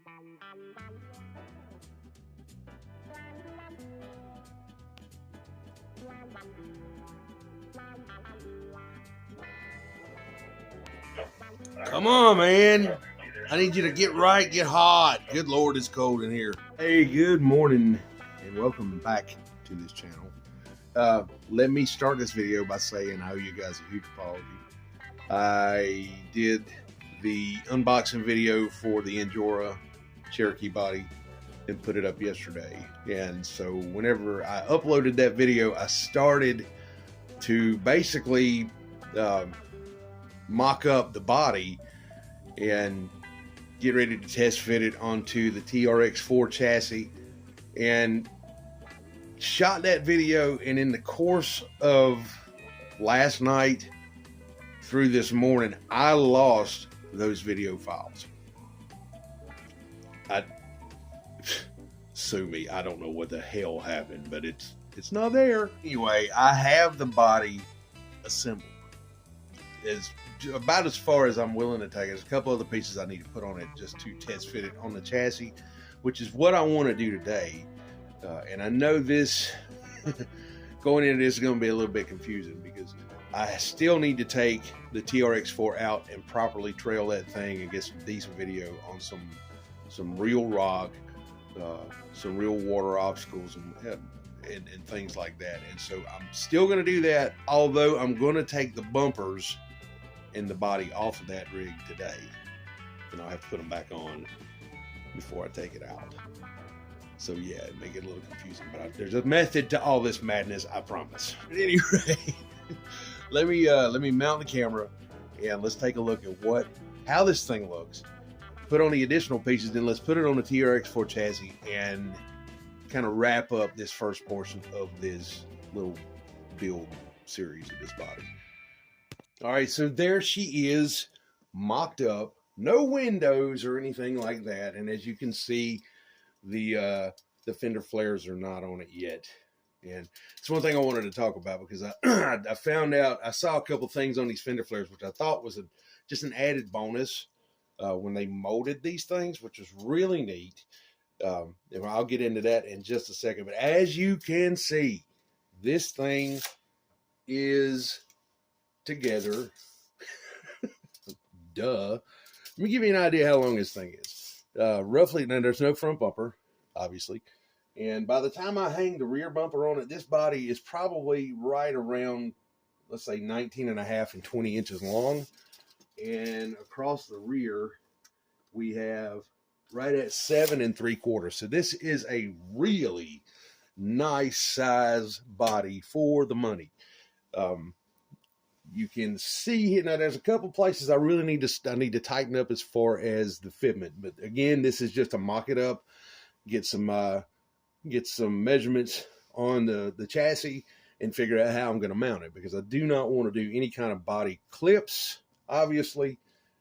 Come on, man. I need you to get right, get hot. Good Lord, it's cold in here. Hey, good morning, and welcome back to this channel. Let me start this video by saying I owe you guys a huge apology. I did the unboxing video for the Injora Cherokee body and put it up yesterday. And so whenever I uploaded that video, I started to basically mock up the body and get ready to test fit it onto the TRX4 chassis, and shot that video. And in the course of last night through this morning, I lost those video files. Sue me, I don't know what the hell happened, but it's not there. Anyway, I have the body assembled. It's about as far as I'm willing to take. There's a couple other pieces I need to put on it just to test fit it on the chassis, which is what I want to do today. And I know this going into this is going to be a little bit confusing, because I still need to take the TRX4 out and properly trail that thing and get some decent video on some real rock, some real water obstacles, and things like that. And so I'm still going to do that, although I'm going to take the bumpers and the body off of that rig today, and I'll have to put them back on before I take it out. So yeah, it may get a little confusing, but there's a method to all this madness, I promise. At any rate, let me mount the camera and let's take a look at how this thing looks. Put on the additional pieces, then let's put it on the TRX4 chassis and kind of wrap up this first portion of this little build series of this body. All right, so there she is, mocked up, no windows or anything like that. And as you can see, the fender flares are not on it yet. And it's one thing I wanted to talk about, because I found out, I saw a couple things on these fender flares, which I thought was just an added bonus when they molded these things, which was really neat. And I'll get into that in just a second. But as you can see, this thing is together. Duh. Let me give you an idea how long this thing is. Roughly, now there's no front bumper, obviously. And by the time I hang the rear bumper on it, this body is probably right around, let's say 19 and a half and 20 inches long. And across the rear, we have right at 7 3/4. So this is a really nice size body for the money. You can see here now, there's a couple places I really need to tighten up as far as the fitment. But again, this is just to mock it up, get some measurements on the chassis, and figure out how I'm going to mount it, because I do not want to do any kind of body clips, obviously.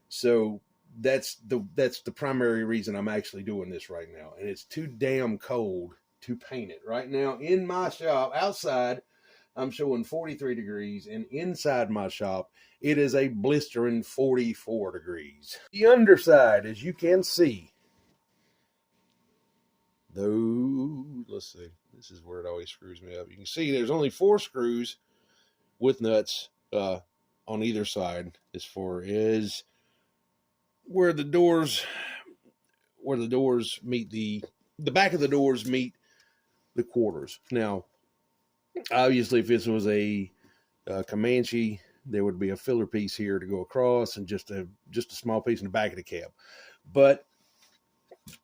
So that's the primary reason I'm actually doing this right now. And it's too damn cold to paint it right now in my shop. Outside, I'm showing 43 degrees, and inside my shop, it is a blistering 44 degrees. The underside, as you can see, though, let's see, this is where it always screws me up. You can see there's only 4 screws with nuts on either side, as far as where the doors meet the back of the doors meet the quarters. Now, obviously, if this was a Comanche, there would be a filler piece here to go across, and just a small piece in the back of the cab. But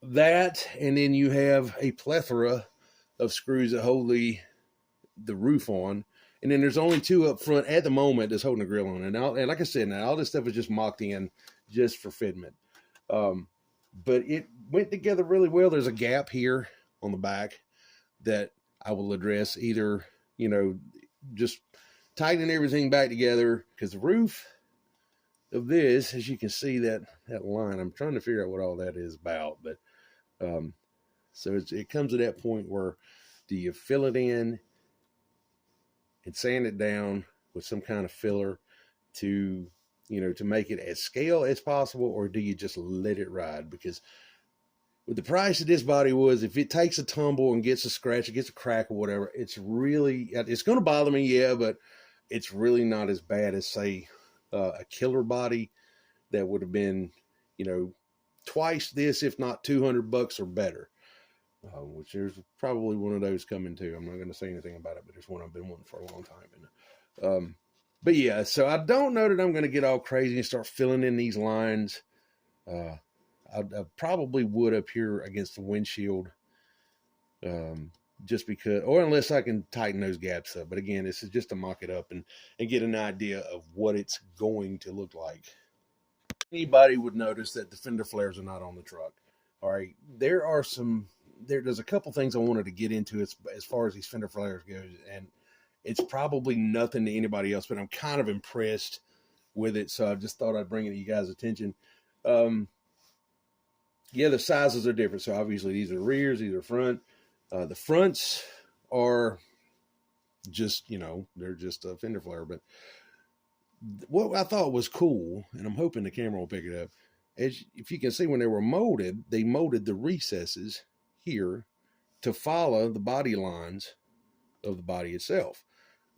that, and then you have a plethora of screws that hold the roof on, and then there's only 2 up front at the moment that's holding the grill on. And like I said, now all this stuff is just mocked in just for fitment. But it went together really well. There's a gap here on the back that I will address, either, just tightening everything back together, because the roof of this, as you can see, that line, I'm trying to figure out what all that is about. But so it comes to that point where, do you fill it in and sand it down with some kind of filler to make it as scale as possible, or do you just let it ride? Because with the price of this body was, if it takes a tumble and gets a scratch, it gets a crack or whatever, it's going to bother me, yeah, but it's really not as bad as, say, a killer body that would have been, twice this, if not $200 or better. Which there's probably one of those coming too. I'm not going to say anything about it, but there's one I've been wanting for a long time. But yeah, so I don't know that I'm going to get all crazy and start filling in these lines. I probably would up here against the windshield, just because, or unless I can tighten those gaps up. But again, this is just to mock it up and get an idea of what it's going to look like. Anybody would notice that the fender flares are not on the truck. All right, there's a couple things I wanted to get into as far as these fender flares goes, and it's probably nothing to anybody else, but I'm kind of impressed with it, so I just thought I'd bring it to you guys' attention. Yeah, the sizes are different, so obviously these are rears, these are front. The fronts are just, they're just a fender flare, but what I thought was cool, and I'm hoping the camera will pick it up, is if you can see when they were molded, they molded the recesses here to follow the body lines of the body itself.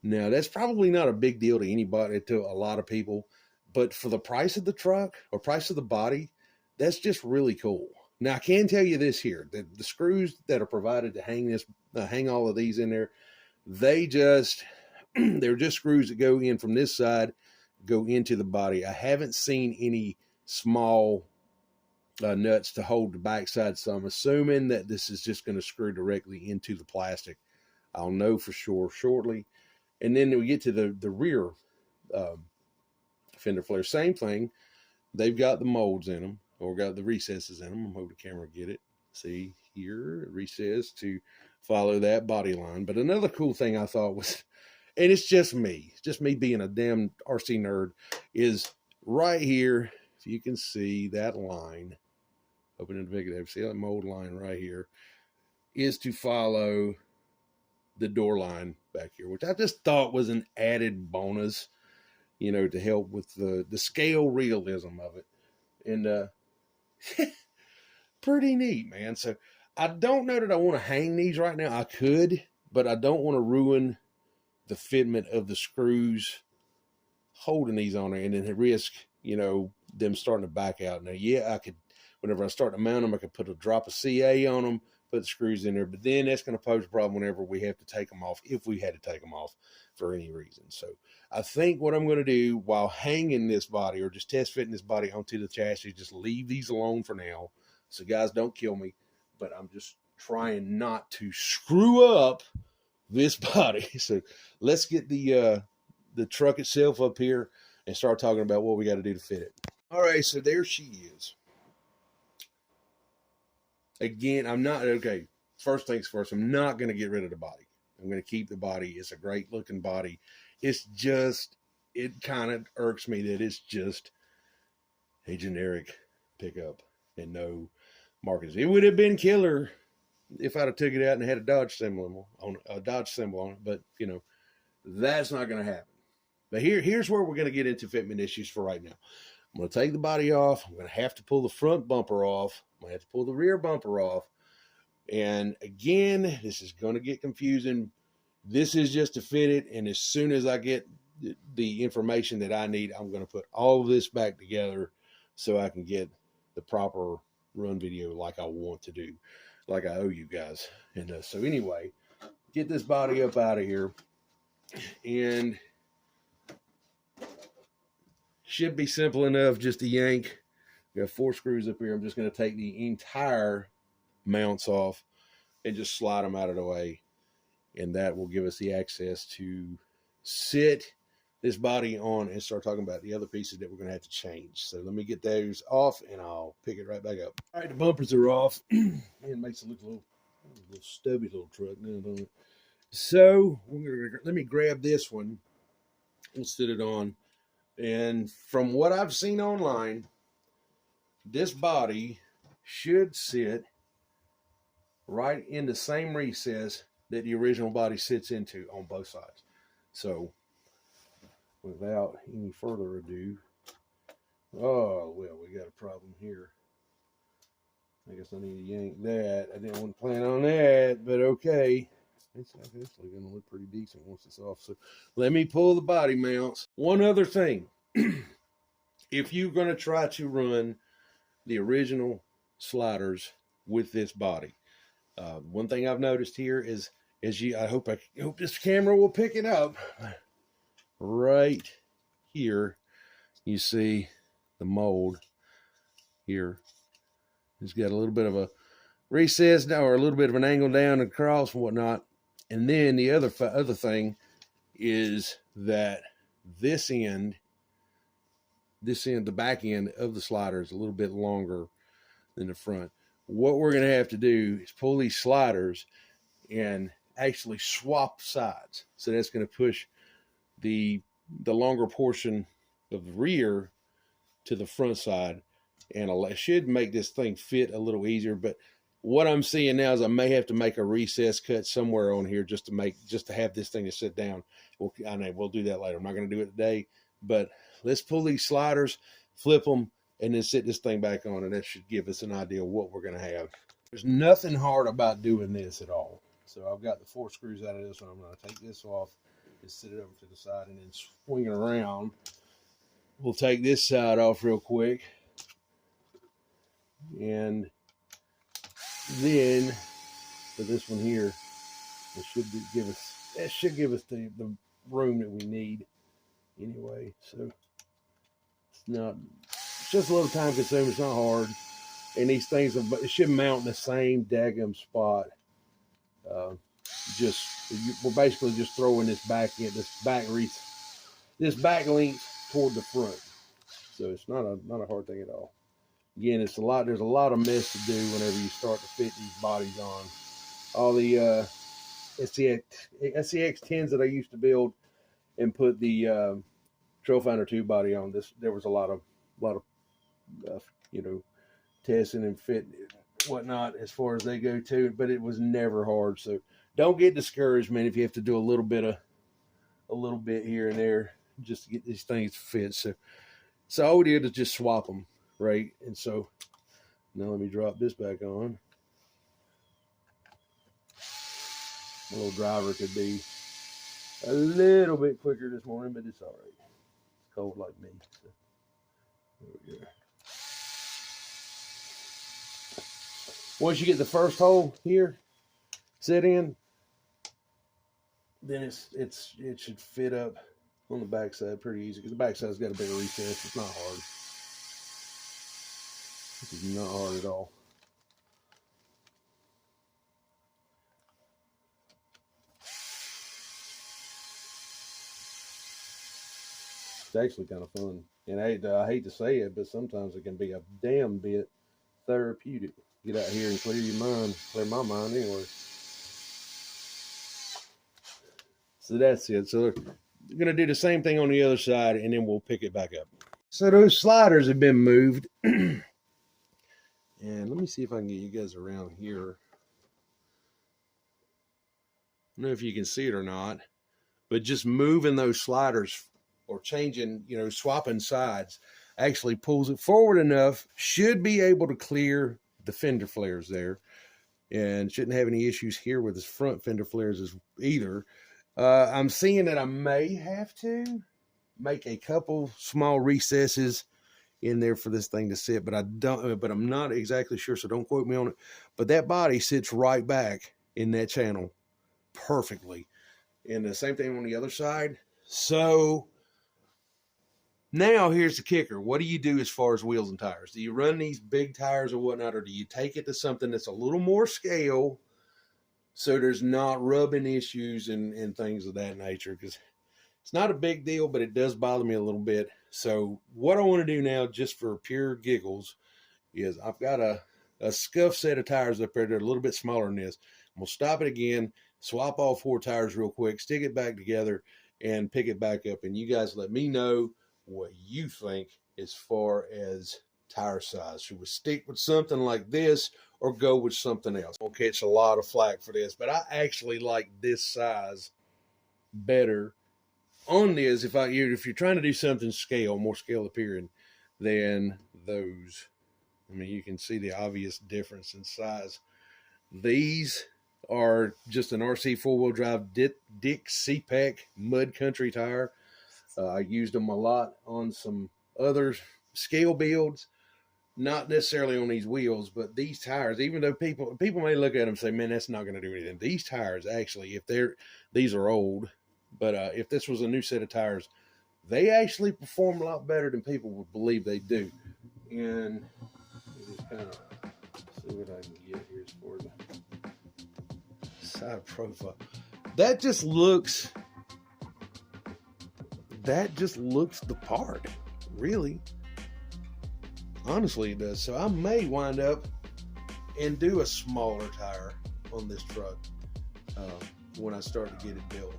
Now, that's probably not a big deal to anybody, to a lot of people, but for the price of the truck or price of the body, that's just really cool. Now, I can tell you this here, that the screws that are provided to hang all of these in there, they're just screws that go in from this side, go into the body. I haven't seen any small nuts to hold the backside, so I'm assuming that this is just going to screw directly into the plastic. I'll know for sure shortly. And then we get to the rear fender flare. Same thing. They've got the molds in them, or got the recesses in them. I'm hoping the camera get it. See here, recess to follow that body line. But another cool thing I thought was, and it's just me being a damn RC nerd, is right here, if you can see that line, open in the video, see that mold line right here, is to follow the door line back here, which I just thought was an added bonus, to help with the scale realism of it. And pretty neat, man. So I don't know that I want to hang these right now. I could, but I don't want to ruin the fitment of the screws holding these on there and then risk, them starting to back out. Now, yeah, I could, whenever I start to mount them, I could put a drop of CA on them, put the screws in there, but then that's going to pose a problem whenever we have to take them off, if we had to take them off for any reason. So I think what I'm going to do while hanging this body, or just test fitting this body onto the chassis, just leave these alone for now, so guys don't kill me. But I'm just trying not to screw up this body. So let's get the truck itself up here and start talking about what we got to do to fit it. All right, so there she is. Again, first things first, I'm not going to get rid of the body. I'm going to keep the body. It's a great looking body. It's just, it kind of irks me that it's just a generic pickup and no markings. It would have been killer if I'd have took it out and had a Dodge symbol on it, but that's not going to happen. But here's where we're going to get into fitment issues for right now. I'm going to take the body off. I'm going to have to pull the front bumper off. I'm going to have to pull the rear bumper off. And again, this is going to get confusing. This is just to fit it. And as soon as I get the information that I need, I'm going to put all of this back together so I can get the proper run video like I want to do, like I owe you guys. And so anyway, get this body up out of here. And should be simple enough just to yank. We got 4 screws up here. I'm just going to take the entire mounts off and just slide them out of the way. And that will give us the access to sit this body on and start talking about the other pieces that we're going to have to change. So let me get those off and I'll pick it right back up. All right, the bumpers are off. Man, it makes it look a little stubby little truck now, don't it? So let me grab this one and sit it on. And from what I've seen online, this body should sit right in the same recess that the original body sits into on both sides. So without any further ado, oh, well, we got a problem here. I guess I need to yank that. I didn't want to plan on that, but okay. It's actually going to look pretty decent once it's off. So let me pull the body mounts. One other thing. If you're going to try to run the original sliders with this body, one thing I've noticed here is I hope this camera will pick it up. Right here, you see the mold here. It's got a little bit of a recess now, or a little bit of an angle down across and whatnot. And then the other thing is that this end, the back end of the slider is a little bit longer than the front. What we're going to have to do is pull these sliders and actually swap sides. So that's going to push the longer portion of the rear to the front side, and it should make this thing fit a little easier. But what I'm seeing now is I may have to make a recess cut somewhere on here just to have this thing to sit down. I know we'll do that later. I'm not going to do it today, but let's pull these sliders, flip them, and then sit this thing back on, and that should give us an idea of what we're going to have. There's nothing hard about doing this at all. So I've got the 4 screws out of this one. I'm going to take this off, just sit it over to the side, and then swing it around. We'll take this side off real quick, and then for this one here, it should give us the room that we need anyway. So it's just a little time consuming. It's not hard, and these things it should mount in the same daggum spot. We're basically just throwing this back length toward the front. So it's not a hard thing at all. Again, there's a lot of mess to do whenever you start to fit these bodies on. All the SCX 10s that I used to build and put the Trail Finder 2 body on, there was a lot of testing and fit whatnot as far as they go too, but it was never hard. So don't get discouraged, man, if you have to do a little bit here and there just to get these things to fit. So all we did is just swap them, right? And so now let me drop this back on. My little driver could be a little bit quicker this morning, but it's all right. It's cold like me. So there we go. Once you get the first hole here set in, then it should fit up on the backside pretty easy, because the backside's got a bigger recess. It's not hard. This is not hard at all. It's actually kind of fun, and I hate to say it, but sometimes it can be a damn bit therapeutic. Get out here and clear your mind, clear my mind anyway. So that's it. So we're going to do the same thing on the other side, and then we'll pick it back up. So those sliders have been moved. And let me see if I can get you guys around here. I don't know if you can see it or not, but just moving those sliders or changing, swapping sides actually pulls it forward enough, should be able to clear the fender flares there, and shouldn't have any issues here with his front fender flares either. I'm seeing that I may have to make a couple small recesses in there for this thing to sit, but I'm not exactly sure, so don't quote me on it. But that body sits right back in that channel perfectly. And the same thing on the other side. So now here's the kicker. What do you do as far as wheels and tires? Do you run these big tires or whatnot, or do you take it to something that's a little more scale so there's not rubbing issues and things of that nature? Because it's not a big deal, but it does bother me a little bit. So what I want to do now, just for pure giggles, is I've got a scuff set of tires up there. They're a little bit smaller than this. I'm going to stop it again, swap all 4 tires real quick, stick it back together, and pick it back up. And you guys let me know what you think as far as tire size. Should we stick with something like this or go with something else? I'll catch a lot of flack for this, but I actually like this size better on this. If you're trying to do something more scale appearing than those I mean, you can see the obvious difference in size. These are just an RC four-wheel drive Dick CPAC Mud Country tire. I used them a lot on some other scale builds, not necessarily on these wheels, but these tires, even though people may look at them and say, man, that's not going to do anything. These tires actually, these are old, but if this was a new set of tires, they actually perform a lot better than people would believe they do. And just kind of see what I can get here as far as the side profile. That just looks the part, really. Honestly, it does. So I may wind up and do a smaller tire on this truck when I start to get it built.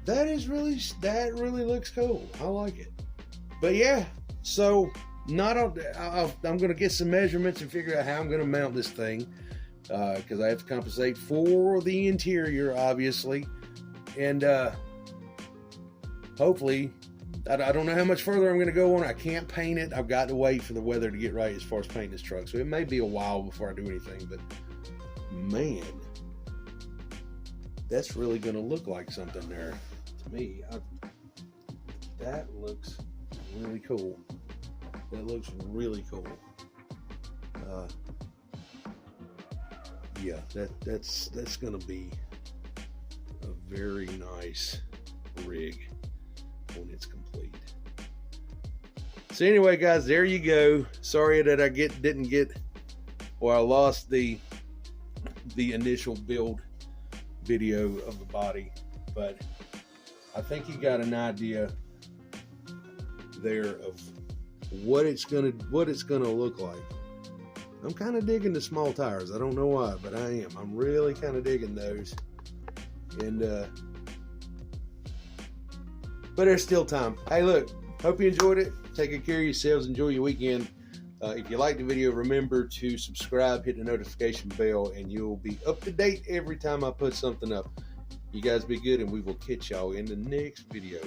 That really looks cool. I like it. But yeah, so I'm going to get some measurements and figure out how I'm going to mount this thing, because I have to compensate for the interior, obviously, and hopefully. I don't know how much further I'm going to go on. I can't paint it. I've got to wait for the weather to get right as far as painting this truck. So it may be a while before I do anything. But, man, that's really going to look like something there to me. That looks really cool. That looks really cool. Yeah, that's going to be a very nice rig when it's complete. So anyway, guys, there you go. Sorry that I lost the initial build video of the body, but I think you got an idea there of what it's gonna look like. I'm kind of digging the small tires. I don't know why, but I am. I'm really kind of digging those, and but there's still time. Hey, look, hope you enjoyed it. Take good care of yourselves. Enjoy your weekend. If you liked the video, remember to subscribe, hit the notification bell, and you'll be up to date every time I put something up. You guys be good, and we will catch y'all in the next video.